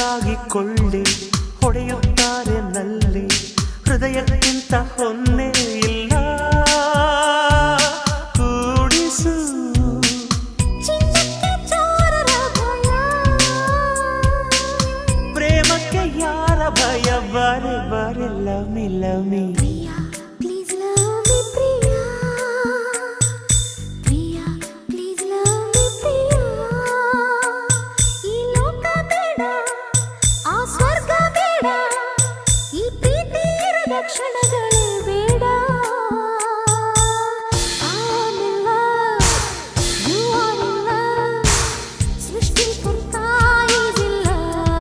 ಸರಿಯಾಗಿಕೊಳ್ಳಿ ಹೊಡೆಯುತ್ತಾರೆ ನಲ್ಲಿ ಹೃದಯಕ್ಕಿಂತ ಹೊನ್ನೆ ಇಲ್ಲ ಕೂಡಿಸು ಪ್ರೇಮಕ್ಕೆ ಯಾರ ಭಯ ಬಾರೆ ಬಾರೆ ಲಮಿ ಲಮಿ